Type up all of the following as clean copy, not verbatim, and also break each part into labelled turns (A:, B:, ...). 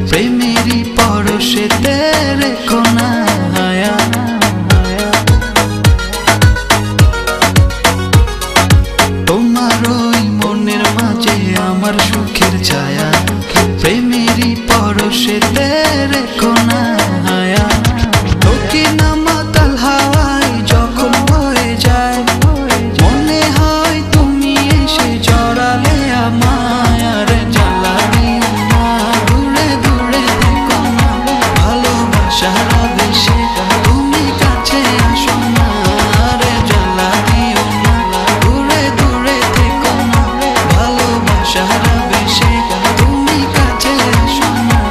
A: প্রেমেরই পরশেতে রেখো না হায়া। তোমার ওই মনের মাঝে আমার সুখের ছায়া, প্রেমেরই পরশেতে রেখো না হায়া। তোকে না মাতাল হাওয়ায় যখন বয়ে যায়, মনে হয় তুমি এসে জড়ালে আমায়। আর জ্বালা দিও না, দূরে দূরে থেকো না, ভালোবাসার আবেশে তুমি কাছে আসো না। আর জ্বালা দিও না, দূরে দূরে থেকো না, ভালোবাসার আবেশে তুমি কাছে আসো না।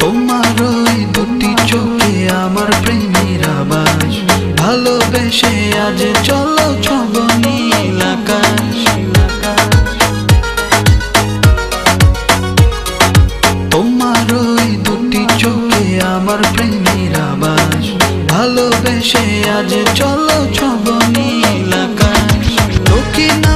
A: তোমার ওই দুটি চোখে আমার প্রেমের আবাস, ভালোবেসে আজ চলো ছব নীল আকাশ। তোমার ওই দুটি চোখে আমার প্রেমের আবাস, ভালোবেসে আজ চলো ছব নীল আকাশ। তোকে না